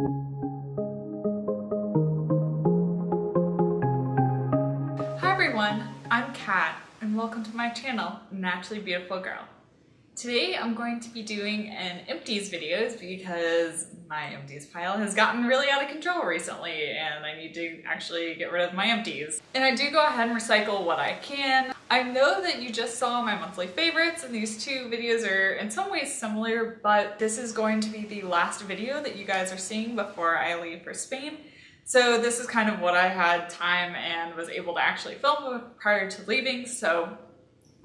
Hi everyone, I'm Kat and welcome to my channel, Naturally Beautiful Girl. Today I'm going to be doing an empties videos because my empties pile has gotten really out of control recently and I need to actually get rid of my empties. And I do go ahead and recycle what I can. I know that you just saw my monthly favorites and these two videos are in some ways similar, but this is going to be the last video that you guys are seeing before I leave for Spain. So this is kind of what I had time and was able to actually film prior to leaving, so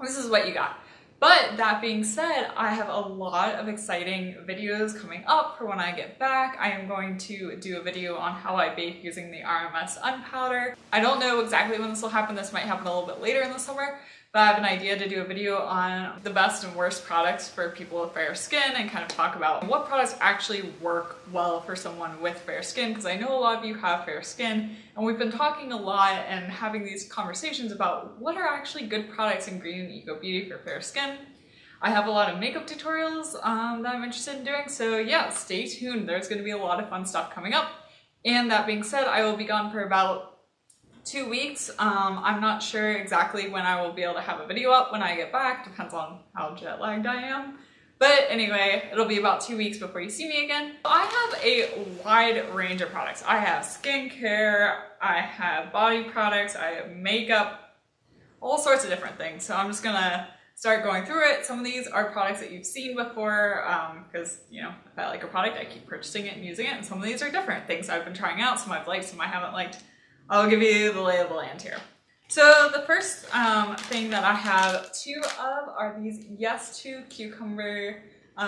this is what you got. But that being said, I have a lot of exciting videos coming up for when I get back. I am going to do a video on how I bake using the RMS Unpowder. I don't know exactly when this will happen. This might happen a little bit later in the summer, but I have an idea to do a video on the best and worst products for people with fair skin and kind of talk about what products actually work well for someone with fair skin, because I know a lot of you have fair skin and we've been talking a lot and having these conversations about what are actually good products in green and eco beauty for fair skin. I have a lot of makeup tutorials that I'm interested in doing, so yeah, stay tuned. There's going to be a lot of fun stuff coming up. And that being said, I will be gone for about 2 weeks. I'm not sure exactly when I will be able to have a video up when I get back. Depends on how jet lagged I am. But anyway, it'll be about 2 weeks before you see me again. I have a wide range of products. I have skincare, I have body products, I have makeup, all sorts of different things. So I'm just gonna start going through it. Some of these are products that you've seen before because, you know, if I like a product, I keep purchasing it and using it. And some of these are different things I've been trying out. Some I've liked, some I haven't liked. I'll give you the lay of the land here. So the first thing that I have two of are these Yes To Cucumber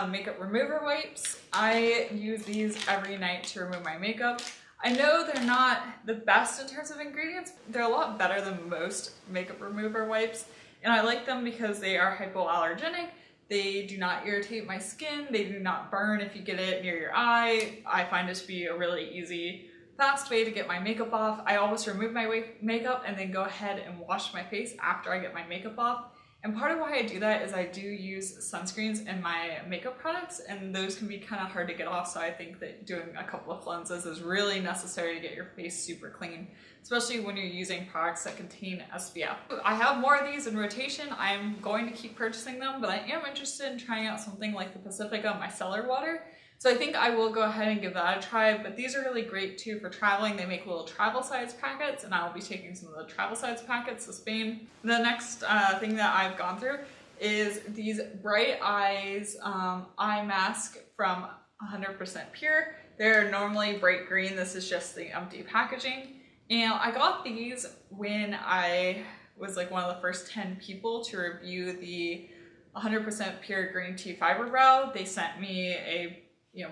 makeup remover wipes. I use these every night to remove my makeup. I know they're not the best in terms of ingredients. They're a lot better than most makeup remover wipes. And I like them because they are hypoallergenic. They do not irritate my skin. They do not burn if you get it near your eye. I find it to be a really easy, fast way to get my makeup off. I always remove my makeup and then go ahead and wash my face after I get my makeup off. And part of why I do that is I do use sunscreens in my makeup products and those can be kind of hard to get off, so I think that doing a couple of cleanses is really necessary to get your face super clean, especially when you're using products that contain SPF. I have more of these in rotation. I'm going to keep purchasing them, but I am interested in trying out something like the Pacifica micellar water. So I think I will go ahead and give that a try, but these are really great too for traveling. They make little travel size packets and I'll be taking some of the travel size packets to Spain. The next thing that I've gone through is these Bright Eyes eye mask from 100% Pure. They're normally bright green. This is just the empty packaging. And I got these when I was like one of the first 10 people to review the 100% Pure Green Tea Fiber Brow. They sent me a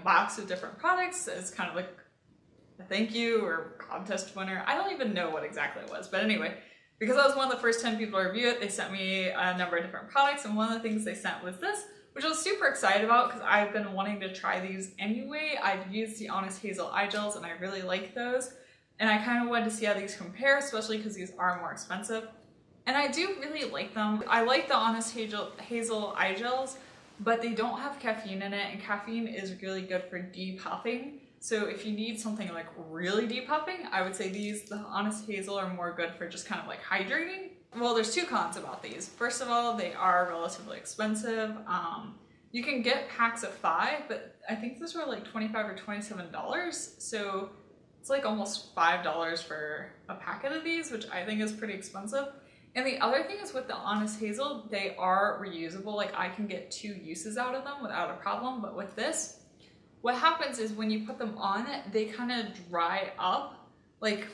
box of different products as kind of like a thank you or contest winner. I don't even know what exactly it was, but anyway, because I was one of the first 10 people to review it, they sent me a number of different products, and one of the things they sent was this, which I was super excited about because I've been wanting to try these anyway. I've used the Honest Hazel eye gels and I really like those, and I kind of wanted to see how these compare, especially because these are more expensive. And I do really like them. I like the Honest Hazel eye gels, but they don't have caffeine in it, and caffeine is really good for depuffing. So if you need something like really depuffing, I would say the Honest Hazel are more good for just kind of like hydrating. Well, there's two cons about these. First of all, they are relatively expensive. You can get packs of 5, but I think those were like $25 or $27. So it's like almost $5 for a packet of these, which I think is pretty expensive. And the other thing is with the Honest Hazel, they are reusable. Like I can get 2 uses out of them without a problem. But with this, what happens is when you put them on, they kind of dry up. Like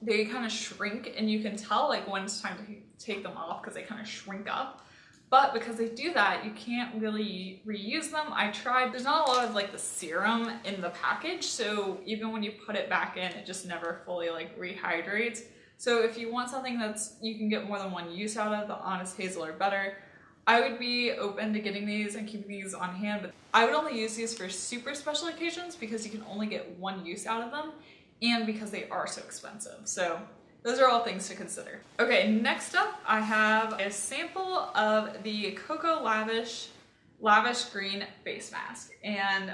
they kind of shrink, and you can tell like when it's time to take them off because they kind of shrink up. But because they do that, you can't really reuse them. I tried, there's not a lot of like the serum in the package. So even when you put it back in, it just never fully like rehydrates. So if you want something that's you can get more than 1 use out of, the Honest Hazel are better. I would be open to getting these and keeping these on hand, but I would only use these for super special occasions because you can only get 1 use out of them and because they are so expensive. So those are all things to consider. Okay, next up I have a sample of the Cocoa Lavish Green Face Mask. And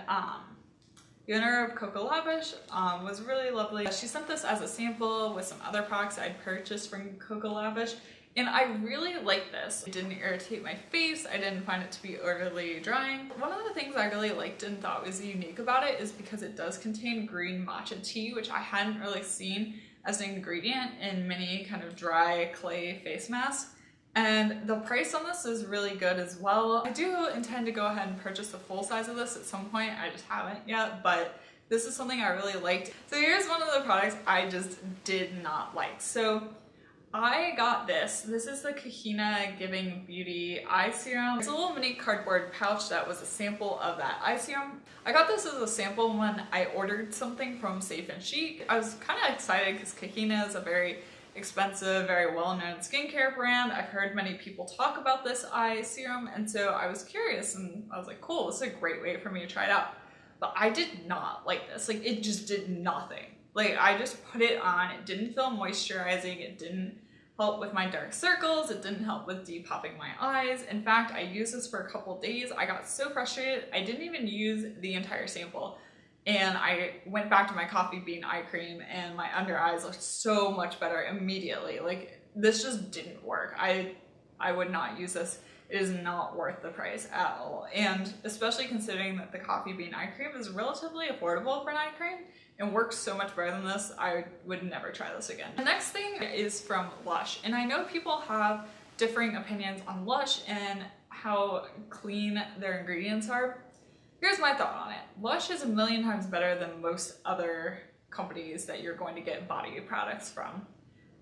The owner of Coco Lavish was really lovely. She sent this as a sample with some other products I'd purchased from Coco Lavish, and I really like this. It didn't irritate my face. I didn't find it to be overly drying. One of the things I really liked and thought was unique about it is because it does contain green matcha tea, which I hadn't really seen as an ingredient in many kind of dry clay face masks. And the price on this is really good as well. I do intend to go ahead and purchase the full size of this at some point. I just haven't yet, but this is something I really liked. So here's one of the products I just did not like. So I got this. This is the Kahina Giving Beauty Eye Serum. It's a little mini cardboard pouch that was a sample of that eye serum. I got this as a sample when I ordered something from Safe and Chic. I was kind of excited because Kahina is a very expensive, very well-known skincare brand. I've heard many people talk about this eye serum, and so I was curious and I was like, cool, this is a great way for me to try it out. But I did not like this. Like, it just did nothing. Like, I just put it on, it didn't feel moisturizing, it didn't help with my dark circles, it didn't help with depuffing my eyes. In fact, I used this for a couple days. I got so frustrated, I didn't even use the entire sample. And I went back to my coffee bean eye cream and my under eyes looked so much better immediately. Like, this just didn't work. I would not use this. It is not worth the price at all. And especially considering that the coffee bean eye cream is relatively affordable for an eye cream and works so much better than this, I would never try this again. The next thing is from Lush. And I know people have differing opinions on Lush and how clean their ingredients are. Here's my thought on it. Lush is a million times better than most other companies that you're going to get body products from.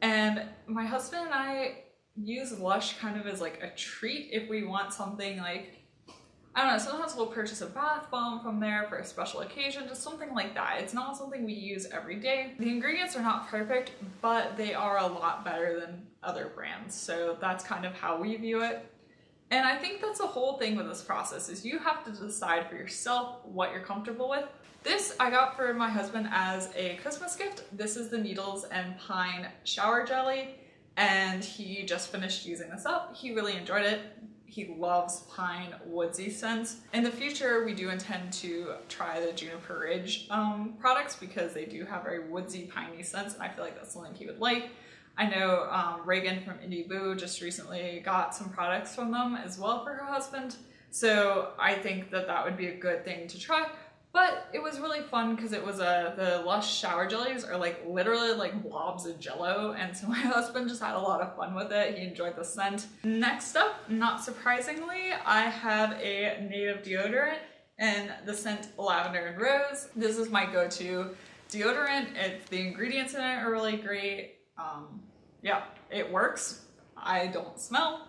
And my husband and I use Lush kind of as like a treat if we want something like, I don't know, sometimes we'll purchase a bath bomb from there for a special occasion, just something like that. It's not something we use every day. The ingredients are not perfect, but they are a lot better than other brands. So that's kind of how we view it. And I think that's the whole thing with this process is you have to decide for yourself what you're comfortable with. This I got for my husband as a Christmas gift. This is the Needles and Pine Shower Jelly, and he just finished using this up. He really enjoyed it. He loves pine woodsy scents. In the future, we do intend to try the Juniper Ridge products because they do have very woodsy, piney scents, and I feel like that's something he would like. I know Reagan from Indie Boo just recently got some products from them as well for her husband. So I think that that would be a good thing to try. But it was really fun because it was the Lush shower jellies are like literally like blobs of jello. And so my husband just had a lot of fun with it. He enjoyed the scent. Next up, not surprisingly, I have a native deodorant and the scent Lavender and Rose. This is my go-to deodorant. The ingredients in it are really great. Yeah, it works. I don't smell.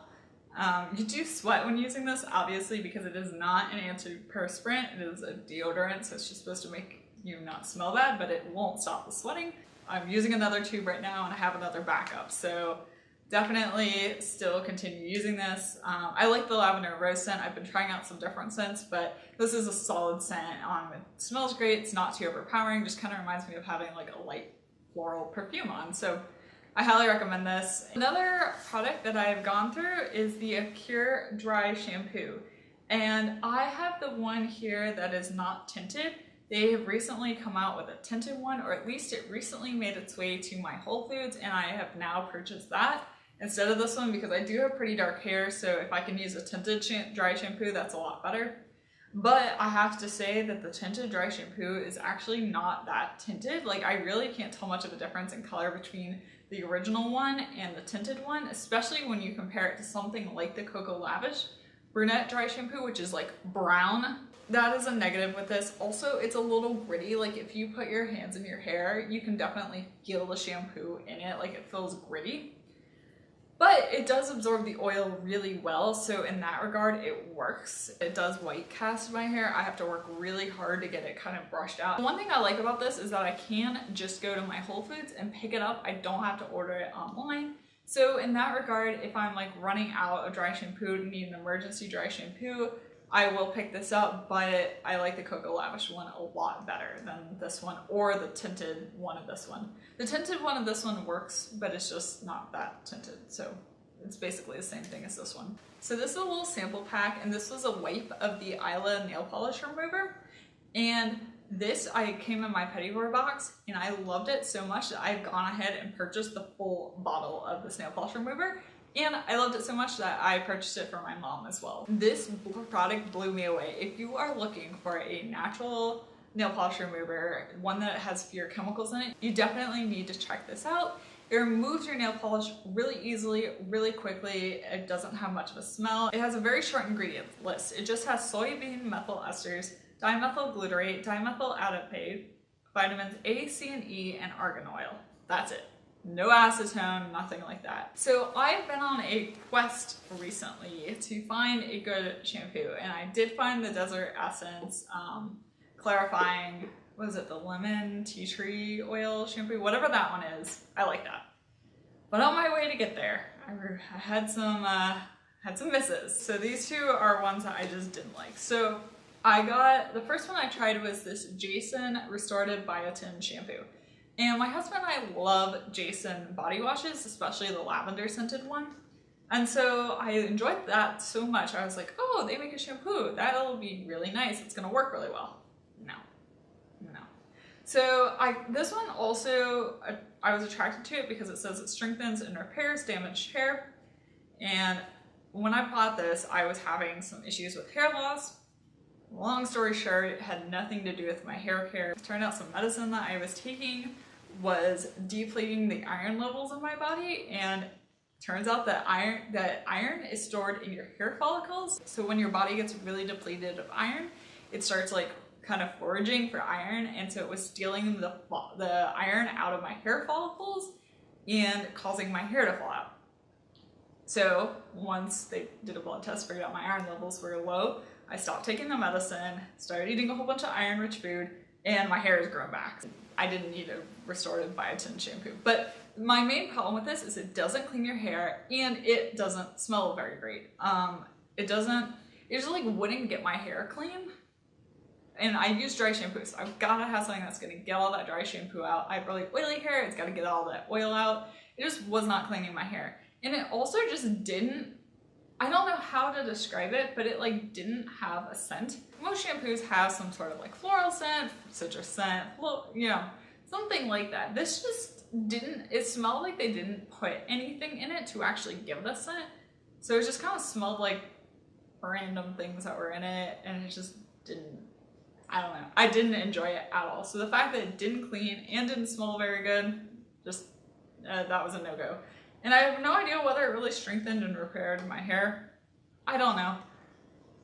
You do sweat when using this, obviously, because it is not an antiperspirant. It is a deodorant, so it's just supposed to make you not smell bad, but it won't stop the sweating. I'm using another tube right now and I have another backup, so definitely still continue using this. I like the Lavender and Rose scent. I've been trying out some different scents, but this is a solid scent. It smells great. It's not too overpowering. Just kind of reminds me of having like a light floral perfume on. So I highly recommend this. Another product that I've gone through is the Acure Dry Shampoo. And I have the one here that is not tinted. They have recently come out with a tinted one, or at least it recently made its way to my Whole Foods, and I have now purchased that instead of this one because I do have pretty dark hair, so if I can use a tinted dry shampoo, that's a lot better. But I have to say that the tinted dry shampoo is actually not that tinted. Like, I really can't tell much of a difference in color between the original one and the tinted one, especially when you compare it to something like the Coco Lavish brunette dry shampoo, which is like brown. That is a negative with this. Also, it's a little gritty. Like, if you put your hands in your hair, you can definitely feel the shampoo in it. Like, it feels gritty. But it does absorb the oil really well, so in that regard, it works. It does white cast my hair. I have to work really hard to get it kind of brushed out. One thing I like about this is that I can just go to my Whole Foods and pick it up. I don't have to order it online. So in that regard, if I'm like running out of dry shampoo, need an emergency dry shampoo, I will pick this up, but I like the Coco Lavish one a lot better than this one or the tinted one of this one. The tinted one of this one works, but it's just not that tinted, so it's basically the same thing as this one. So this is a little sample pack, and this was a wipe of the Isla nail polish remover, and This came in my Petty-Core box and I loved it so much that I've gone ahead and purchased the full bottle of this nail polish remover. And I loved it so much that I purchased it for my mom as well. This product blew me away. If you are looking for a natural nail polish remover, one that has fewer chemicals in it, you definitely need to check this out. It removes your nail polish really easily, really quickly. It doesn't have much of a smell. It has a very short ingredient list. It just has soybean methyl esters, dimethyl glutarate, dimethyl adipate, vitamins A, C, and E, and argan oil. That's it. No acetone, nothing like that. So I've been on a quest recently to find a good shampoo, and I did find the Desert Essence clarifying, what is it, the lemon tea tree oil shampoo, whatever that one is. I like that. But on my way to get there, I had some misses. So these two are ones that I just didn't like. So the first one I tried was this Jason Restorative Biotin shampoo. And my husband and I love Jason body washes, especially the lavender scented one. And so I enjoyed that so much. I was like, oh, they make a shampoo. That'll be really nice. It's gonna work really well. No. So this one also, I was attracted to it because it says it strengthens and repairs damaged hair. And when I bought this, I was having some issues with hair loss. Long story short, it had nothing to do with my hair care. It turned out some medicine that I was taking was depleting the iron levels in my body, and turns out that iron is stored in your hair follicles. So when your body gets really depleted of iron, it starts like kind of foraging for iron, and so it was stealing the iron out of my hair follicles and causing my hair to fall out. So once they did a blood test, figured out my iron levels were low, I stopped taking the medicine, started eating a whole bunch of iron-rich food, and my hair has grown back. I didn't need a restorative biotin shampoo. But my main problem with this is it doesn't clean your hair and it doesn't smell very great. It just like wouldn't get my hair clean. And I use dry shampoo, so I've gotta have something that's gonna get all that dry shampoo out. I have really oily hair, it's gotta get all that oil out. It just was not cleaning my hair. And it also just didn't, I don't know how to describe it, but it like didn't have a scent. Most shampoos have some sort of like floral scent, citrus scent, you know, something like that. This just didn't, it smelled like they didn't put anything in it to actually give it a scent. So it just kind of smelled like random things that were in it, and it just didn't, I don't know. I didn't enjoy it at all. So the fact that it didn't clean and didn't smell very good, just, that was a no-go. And I have no idea whether it really strengthened and repaired my hair. I don't know.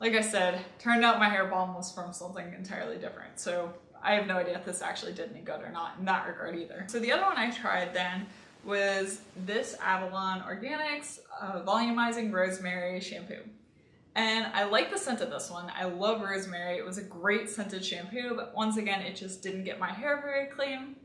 Like I said, turned out my hair balm was from something entirely different. So I have no idea if this actually did any good or not in that regard either. So the other one I tried then was this Avalon Organics Volumizing Rosemary Shampoo. And I like the scent of this one. I love rosemary. It was a great scented shampoo, but once again, it just didn't get my hair very clean.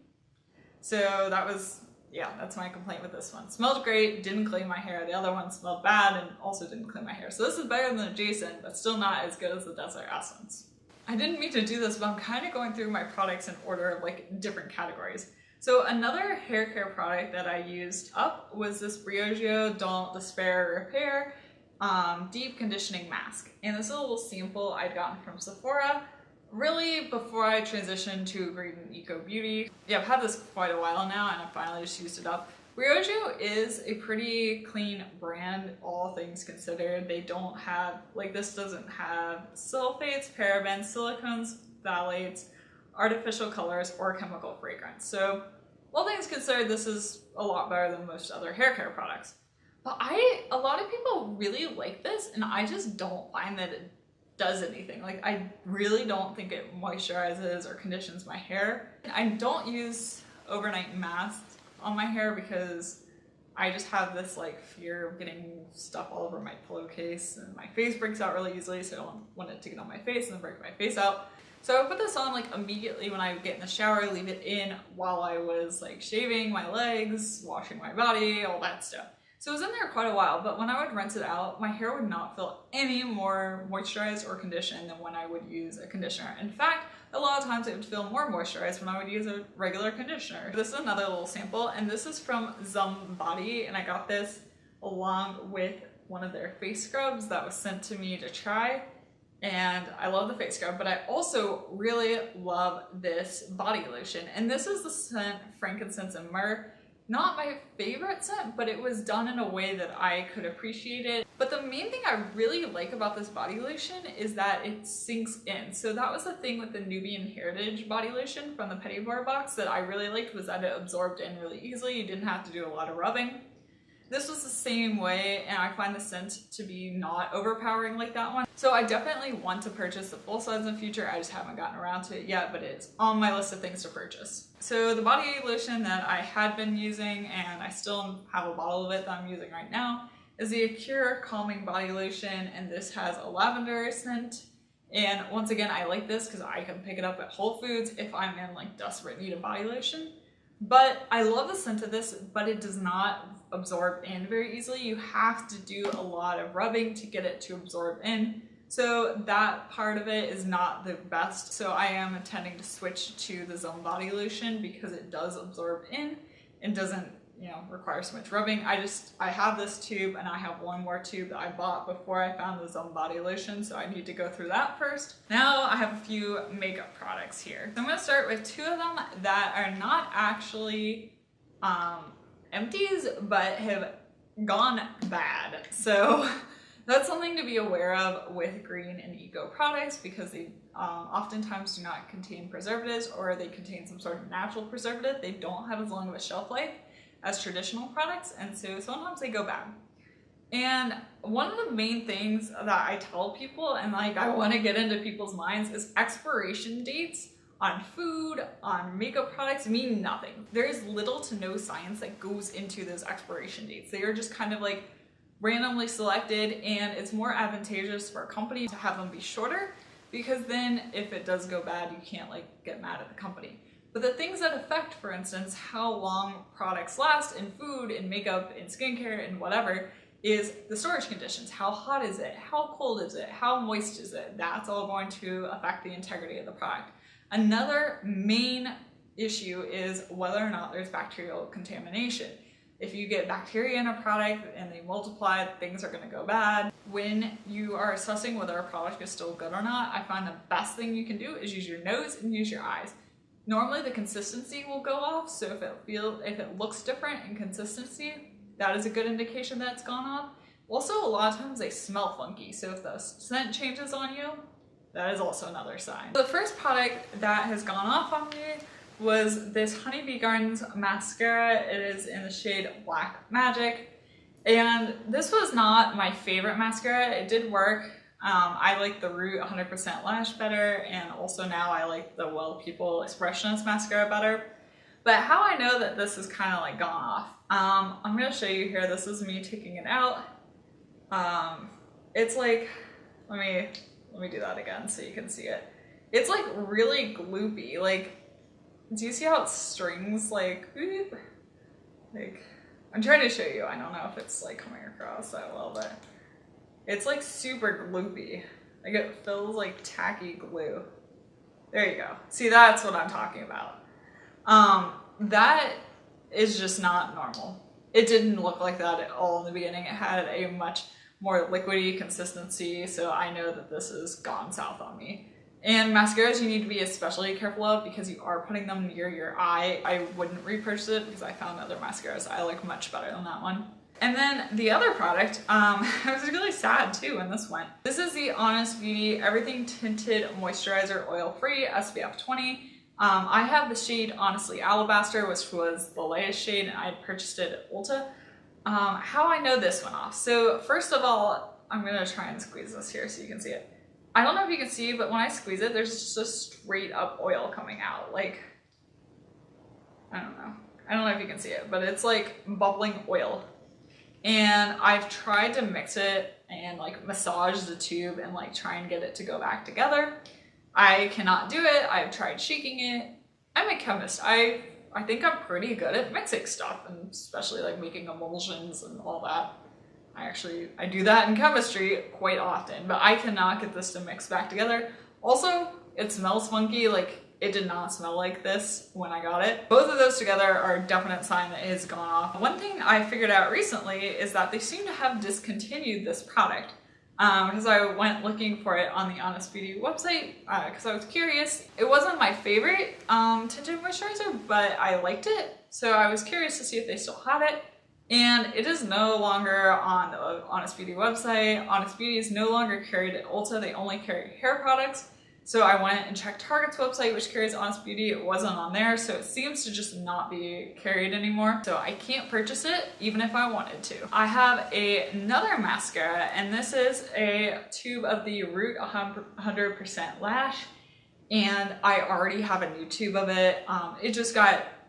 So that was, yeah, that's my complaint with this one. Smelled great, didn't clean my hair. The other one smelled bad and also didn't clean my hair. So this is better than the Jason, but still not as good as the Desert Essence. I didn't mean to do this, but I'm kind of going through my products in order of like different categories. So another hair care product that I used up was this Briogeo Don't Despair Repair Deep Conditioning Mask. And this is a little sample I'd gotten from Sephora, really before I transitioned to Green Eco Beauty. Yeah, I've had this for quite a while now and I finally just used it up. Briogeo is a pretty clean brand, all things considered. They don't have, like this doesn't have sulfates, parabens, silicones, phthalates, artificial colors, or chemical fragrance. So all things considered, this is a lot better than most other hair care products. But a lot of people really like this, and I just don't find that it does anything. Like, I really don't think it moisturizes or conditions my hair. I don't use overnight masks on my hair because I just have this like fear of getting stuff all over my pillowcase, and my face breaks out really easily, so I don't want it to get on my face and then break my face out. So I put this on like immediately when I would get in the shower, leave it in while I was like shaving my legs, washing my body, all that stuff. So it was in there quite a while, but when I would rinse it out, my hair would not feel any more moisturized or conditioned than when I would use a conditioner. In fact, a lot of times it would feel more moisturized when I would use a regular conditioner. This is another little sample, and this is from Zum Body, and I got this along with one of their face scrubs that was sent to me to try. and I love the face scrub, but I also really love this body lotion. And this is the scent Frankincense and Myrrh. Not my favorite scent, but it was done in a way that I could appreciate it. But the main thing I really like about this body lotion is that it sinks in. So that was the thing with the Nubian Heritage body lotion from the Petit Bois box that I really liked, was that it absorbed in really easily. You didn't have to do a lot of rubbing. This was the same way, and I find the scent to be not overpowering like that one. So I definitely want to purchase the full size in the future. I just haven't gotten around to it yet, but it's on my list of things to purchase. So the body lotion that I had been using, and I still have a bottle of it that I'm using right now, is the Acure Calming Body Lotion, and this has a lavender scent. And once again, I like this because I can pick it up at Whole Foods if I'm in like desperate need of body lotion. But I love the scent of this, but it does not absorb in very easily. You have to do a lot of rubbing to get it to absorb in. So that part of it is not the best. So I am intending to switch to the Zone Body Lotion because it does absorb in and doesn't, you know, require so much rubbing. I have this tube, and I have one more tube that I bought before I found the Zone Body Lotion, so I need to go through that first. Now I have a few makeup products here. So I'm going to start with two of them that are not actually empties, but have gone bad. So that's something to be aware of with green and eco products, because they oftentimes do not contain preservatives, or they contain some sort of natural preservative. They don't have as long of a shelf life as traditional products, and so sometimes they go bad. And one of the main things that I tell people, and like I want to get into people's minds, is expiration dates on food, on makeup products mean nothing. There is little to no science that goes into those expiration dates. They are just kind of like randomly selected, and it's more advantageous for a company to have them be shorter, because then if it does go bad, you can't like get mad at the company. But the things that affect, for instance, how long products last in food, in makeup, in skincare, and whatever, is the storage conditions. How hot is it? How cold is it? How moist is it? That's all going to affect the integrity of the product. Another main issue is whether or not there's bacterial contamination. If you get bacteria in a product and they multiply, things are going to go bad. When you are assessing whether a product is still good or not, I find the best thing you can do is use your nose and use your eyes. Normally the consistency will go off, so if it looks different in consistency, that is a good indication that it's gone off. Also, a lot of times they smell funky, so if the scent changes on you, that is also another sign. The first product that has gone off on me was this Honeybee Gardens mascara. It is in the shade Black Magic, and this was not my favorite mascara. It did work. I like the Root 100% Lash better, and also now I like the Well People Expressionist mascara better. But how I know that this is kind of like gone off, I'm going to show you here. This is me taking it out. It's like, let me do that again so you can see it. It's like really gloopy. Like, do you see how it strings like, whoop? Like, I'm trying to show you. I don't know if it's like coming across that well, but it's like super gloopy. Like it feels like tacky glue. There you go. See, that's what I'm talking about. That is just not normal. It didn't look like that at all in the beginning. It had a much more liquidy consistency, so I know that this has gone south on me. And mascaras you need to be especially careful of because you are putting them near your eye. I wouldn't repurchase it because I found other mascaras I like much better than that one. And then the other product, I was really sad too when this went. This is the Honest Beauty Everything Tinted Moisturizer Oil-Free SPF 20. I have the shade Honestly Alabaster, which was the latest shade, and I had purchased it at Ulta. How I know this went off. So first of all, I'm gonna try and squeeze this here so you can see it. I don't know if you can see, but when I squeeze it, there's just a straight up oil coming out. Like, I don't know if you can see it, but it's like bubbling oil. And I've tried to mix it and like massage the tube and like try and get it to go back together. I cannot do it. I've tried shaking it. I'm a chemist. I think I'm pretty good at mixing stuff, and especially like making emulsions and all that. I do that in chemistry quite often, but I cannot get this to mix back together. Also, it smells funky. Like, it did not smell like this when I got it. Both of those together are a definite sign that it has gone off. One thing I figured out recently is that they seem to have discontinued this product. because I went looking for it on the Honest Beauty website because I was curious. It wasn't my favorite tinted moisturizer, but I liked it. So I was curious to see if they still had it. And it is no longer on the Honest Beauty website. Honest Beauty is no longer carried at Ulta. They only carry hair products. So I went and checked Target's website, which carries Honest Beauty. It wasn't on there, so it seems to just not be carried anymore. So I can't purchase it, even if I wanted to. I have another mascara, and this is a tube of the Root 100% Lash, and I already have a new tube of it.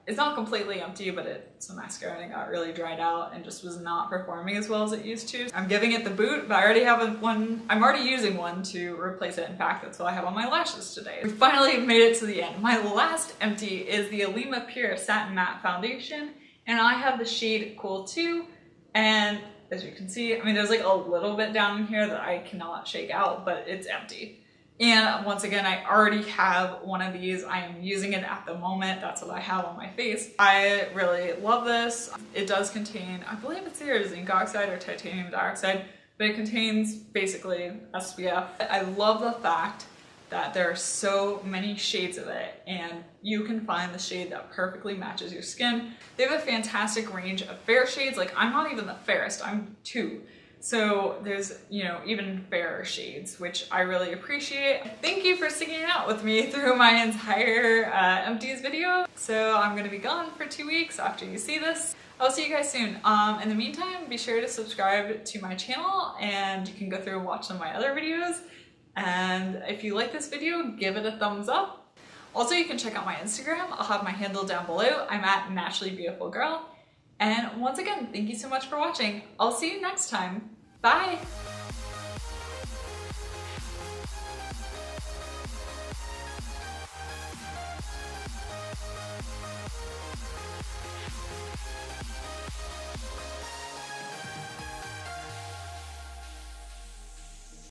It's not completely empty, but it's a mascara and it got really dried out and just was not performing as well as it used to. I'm giving it the boot, but I already have one. I'm already using one to replace it. In fact, that's what I have on my lashes today. We finally made it to the end. My last empty is the Alima Pure Satin Matte Foundation, and I have the shade Cool 2. And as you can see, I mean, there's like a little bit down in here that I cannot shake out, but it's empty. And once again, I already have one of these. I am using it at the moment. That's what I have on my face. I really love this. It does contain, I believe it's either zinc oxide or titanium dioxide, but it contains basically SPF. I love the fact that there are so many shades of it and you can find the shade that perfectly matches your skin. They have a fantastic range of fair shades. Like, I'm not even the fairest, I'm 2. So there's, you know, even fairer shades, which I really appreciate. Thank you for sticking out with me through my entire empties video. So I'm gonna be gone for 2 weeks after you see this. I'll see you guys soon. In the meantime, be sure to subscribe to my channel and you can go through and watch some of my other videos. And if you like this video, give it a thumbs up. Also, you can check out my Instagram. I'll have my handle down below. I'm at naturallybeautifulgirl. And once again, thank you so much for watching. I'll see you next time. Bye!